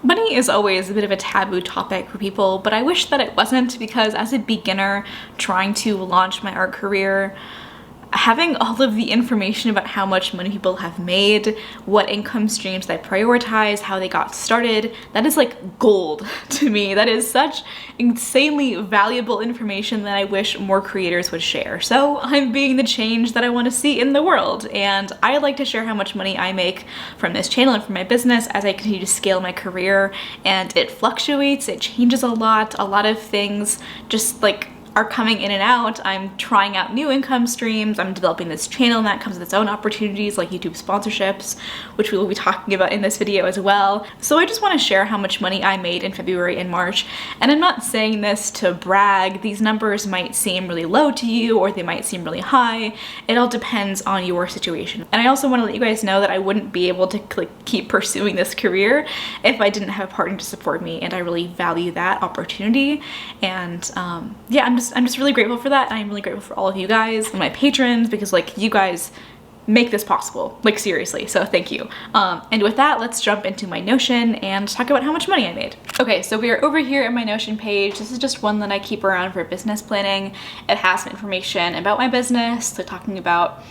Money is always a bit of a taboo topic for people, but I wish that it wasn't, because as a beginner trying to launch my art career, having all of the information about how much money people have made, what income streams they prioritize, how they got started, that is like gold to me. That is such insanely valuable information that I wish more creators would share. So I'm being the change that I want to see in the world, and I like to share how much money I make from this channel and from my business as I continue to scale my career, and it fluctuates, it changes a lot of things just like are coming in and out. I'm trying out new income streams, I'm developing this channel, and that comes with its own opportunities like YouTube sponsorships, which we will be talking about in this video as well. So I just want to share how much money I made in February and March, and I'm not saying this to brag. These numbers might seem really low to you, or they might seem really high. It all depends on your situation. And I also want to let you guys know that I wouldn't be able to keep pursuing this career if I didn't have a partner to support me, and I really value that opportunity. And yeah, I'm just really grateful for that, and I'm really grateful for all of you guys and my patrons, because like you guys make this possible, like seriously, so thank you. And with that, let's jump into my Notion and talk about how much money I made. Okay, so we are over here at my Notion page. This is just one that I keep around for business planning. It has some information about my business, so talking about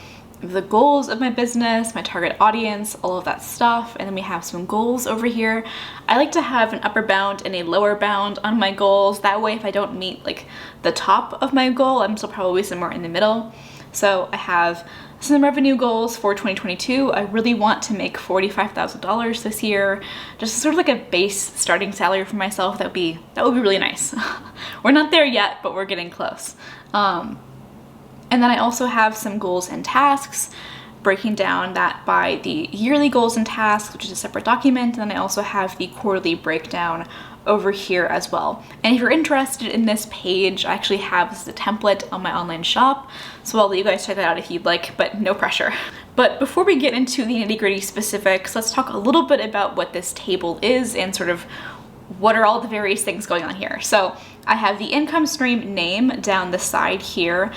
the goals of my business, my target audience, all of that stuff. And then we have some goals over here. I like to have an upper bound and a lower bound on my goals. That way, if I don't meet like the top of my goal, I'm still probably somewhere in the middle. So I have some revenue goals for 2022. I really want to make $45,000 this year. Just sort of like a base starting salary for myself. That would be really nice. We're not there yet, but we're getting close. And then I also have some goals and tasks, breaking down that by the yearly goals and tasks, which is a separate document. And then I also have the quarterly breakdown over here as well. And if you're interested in this page, I actually have this as a template on my online shop. So I'll let you guys check that out if you'd like, but no pressure. But before we get into the nitty-gritty specifics, let's talk a little bit about what this table is and sort of what are all the various things going on here. So I have the income stream name down the side here.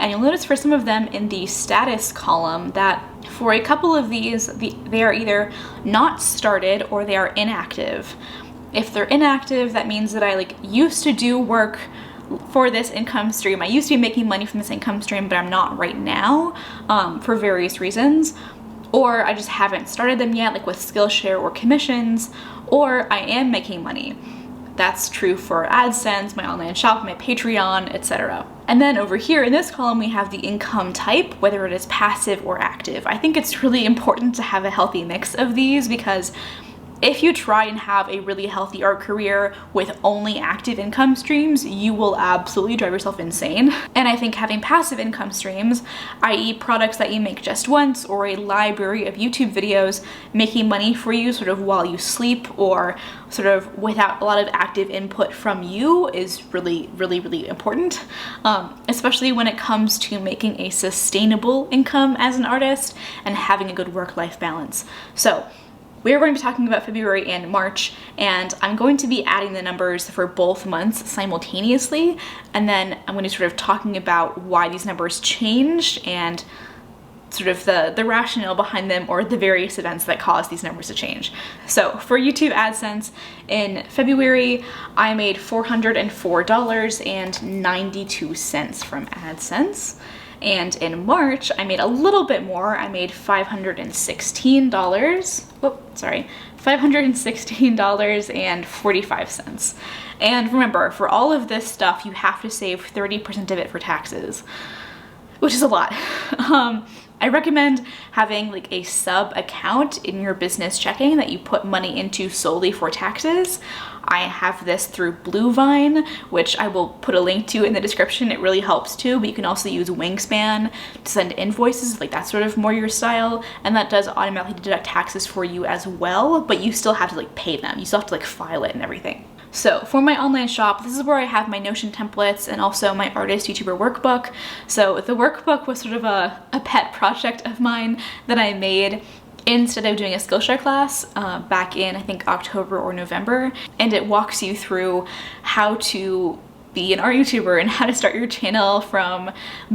And you'll notice for some of them in the status column that for a couple of these, they are either not started or they are inactive. If they're inactive, that means that I used to do work for this income stream. I used to be making money from this income stream, but I'm not right now for various reasons. Or I just haven't started them yet, like with Skillshare or commissions, or I am making money. That's true for AdSense, my online shop, my Patreon, etc. And then over here in this column, we have the income type, whether it is passive or active. I think it's really important to have a healthy mix of these, because if you try and have a really healthy art career with only active income streams, you will absolutely drive yourself insane. And I think having passive income streams, i.e. products that you make just once, or a library of YouTube videos making money for you sort of while you sleep, or sort of without a lot of active input from you, is really, really, really important. Especially when it comes to making a sustainable income as an artist and having a good work-life balance. So we are going to be talking about February and March, and I'm going to be adding the numbers for both months simultaneously, and then I'm going to sort of talking about why these numbers changed and sort of the rationale behind them, or the various events that caused these numbers to change. So for YouTube AdSense, in February, I made $404.92 from AdSense. And in March, I made a little bit more. I made $516.45. And remember, for all of this stuff, you have to save 30% of it for taxes, which is a lot. I recommend having like a sub account in your business checking that you put money into solely for taxes. I have this through Bluevine, which I will put a link to in the description. It really helps too, but you can also use Wingspan to send invoices, like that's sort of more your style, and that does automatically deduct taxes for you as well, but you still have to like pay them. You still have to like file it and everything. So for my online shop, this is where I have my Notion templates and also my artist YouTuber workbook. So the workbook was sort of a pet project of mine that I made instead of doing a Skillshare class back in, I think, October or November. And it walks you through how to be an art YouTuber and how to start your channel, from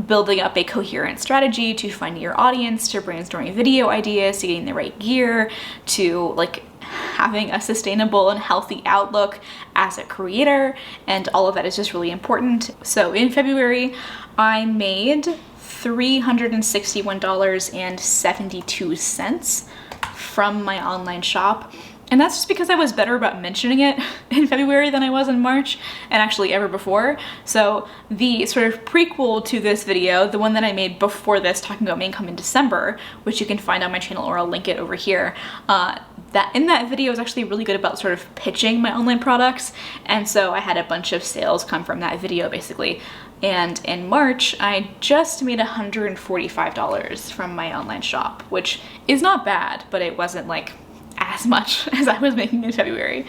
building up a coherent strategy to finding your audience, to brainstorming video ideas, to getting the right gear, to like having a sustainable and healthy outlook as a creator, and all of that is just really important. So in February, I made $361.72 from my online shop. And that's just because I was better about mentioning it in February than I was in March, and actually ever before. So the sort of prequel to this video, the one that I made before this talking about main income in December, which you can find on my channel or I'll link it over here, that in that video is actually really good about sort of pitching my online products. And so I had a bunch of sales come from that video basically. And in March, I just made $145 from my online shop, which is not bad, but it wasn't like as much as I was making in February.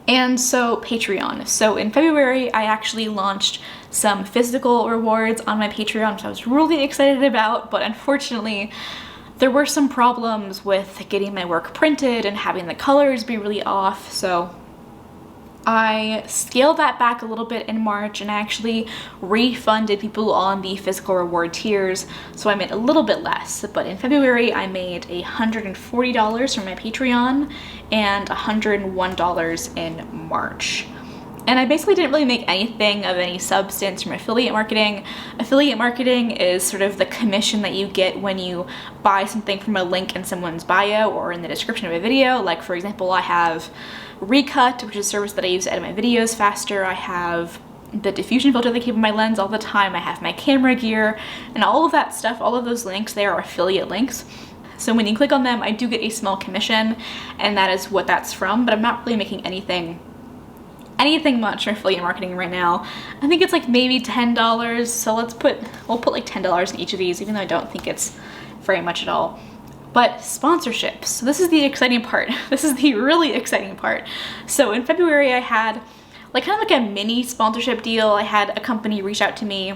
And so Patreon. So in February, I actually launched some physical rewards on my Patreon, which I was really excited about, but unfortunately, there were some problems with getting my work printed and having the colors be really off. So I scaled that back a little bit in March, and I actually refunded people on the physical reward tiers, so I made a little bit less. But in February, I made $140 from my Patreon and $101 in March. And I basically didn't really make anything of any substance from affiliate marketing. Affiliate marketing is sort of the commission that you get when you buy something from a link in someone's bio or in the description of a video. Like, for example, I have Recut, which is a service that I use to edit my videos faster. I have the diffusion filter that I keep on my lens all the time. I have my camera gear, and all of that stuff, all of those links, they are affiliate links. So when you click on them, I do get a small commission, and that is what that's from, but I'm not really making anything much from affiliate marketing right now. I think it's like maybe $10, so we'll put like $10 in each of these, even though I don't think it's very much at all. But sponsorships, so this is the exciting part. This is the really exciting part. So in February, I had like kind of like a mini sponsorship deal. I had a company reach out to me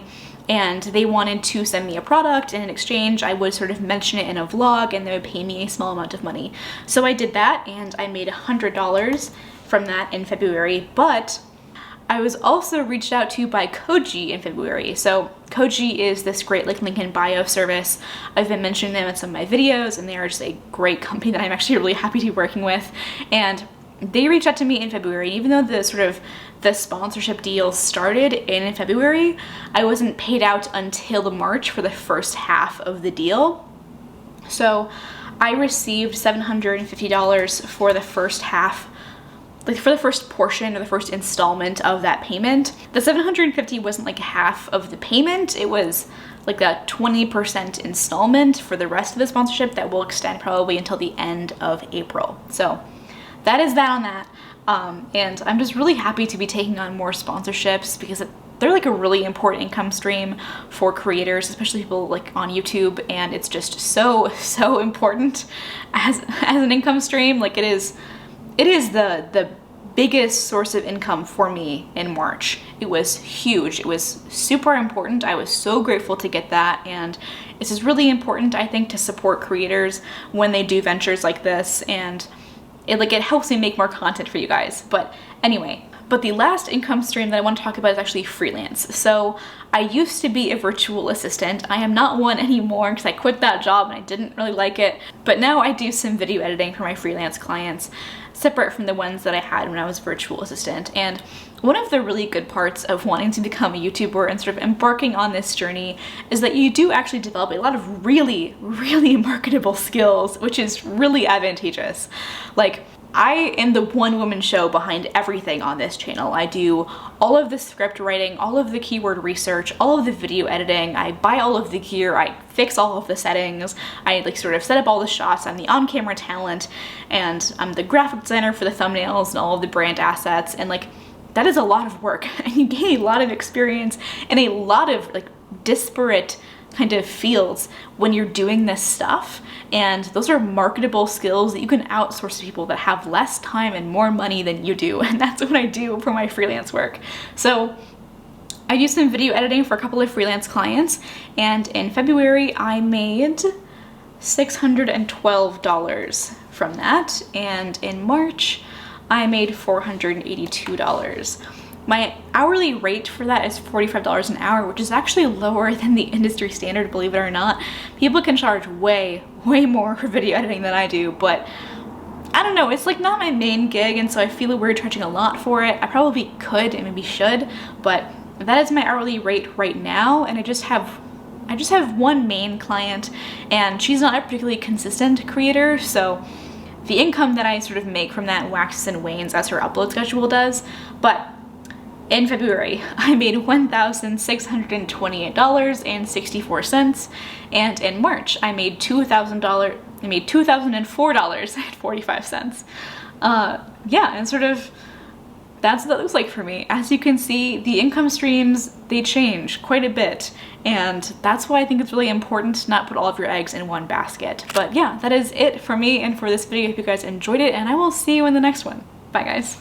and they wanted to send me a product, and in exchange, I would sort of mention it in a vlog and they would pay me a small amount of money. So I did that, and I made $100 from that in February, but I was also reached out to by Koji in February. So Koji is this great like link in bio service. I've been mentioning them in some of my videos, and they are just a great company that I'm actually really happy to be working with. And they reached out to me in February, and even though the sponsorship deal started in February, I wasn't paid out until March for the first half of the deal. So I received $750 for the first half, like for the first portion or the first installment of that payment. The $750 wasn't like half of the payment, it was like a 20% installment for the rest of the sponsorship that will extend probably until the end of April. So that is that on that. And I'm just really happy to be taking on more sponsorships because they're like a really important income stream for creators, especially people like on YouTube, and it's just so important as an income stream. Like it is the biggest source of income for me in March. It was huge. It was super important. I was so grateful to get that, and it's just really important, I think, to support creators when they do ventures like this, and it helps me make more content for you guys. But anyway, the last income stream that I want to talk about is actually freelance. So I used to be a virtual assistant. I am not one anymore because I quit that job and I didn't really like it. But now I do some video editing for my freelance clients, separate from the ones that I had when I was virtual assistant. And one of the really good parts of wanting to become a YouTuber and sort of embarking on this journey is that you do actually develop a lot of really marketable skills, which is really advantageous. Like, I am the one-woman show behind everything on this channel. I do all of the script writing, all of the keyword research, all of the video editing. I buy all of the gear, I fix all of the settings, I like sort of set up all the shots. I'm the on-camera talent, and I'm the graphic designer for the thumbnails and all of the brand assets. And like, that is a lot of work, and you gain a lot of experience in a lot of like disparate kind of fields when you're doing this stuff. And those are marketable skills that you can outsource to people that have less time and more money than you do. And that's what I do for my freelance work. So I do some video editing for a couple of freelance clients, and in February I made $612 from that, and in March I made $482. My hourly rate for that is $45 an hour, which is actually lower than the industry standard, believe it or not. People can charge way more for video editing than I do, but I don't know, it's like not my main gig, and so I feel weird charging a lot for it. I probably could and maybe should, but that is my hourly rate right now, and I just have one main client, and she's not a particularly consistent creator, so the income that I sort of make from that waxes and wanes as her upload schedule does. But in February, I made $1,628.64, and in March, I made $2,004.45. Yeah, and sort of that's what that looks like for me. As you can see, the income streams, they change quite a bit, and that's why I think it's really important to not put all of your eggs in one basket. But yeah, that is it for me and for this video. I hope you guys enjoyed it, and I will see you in the next one. Bye, guys.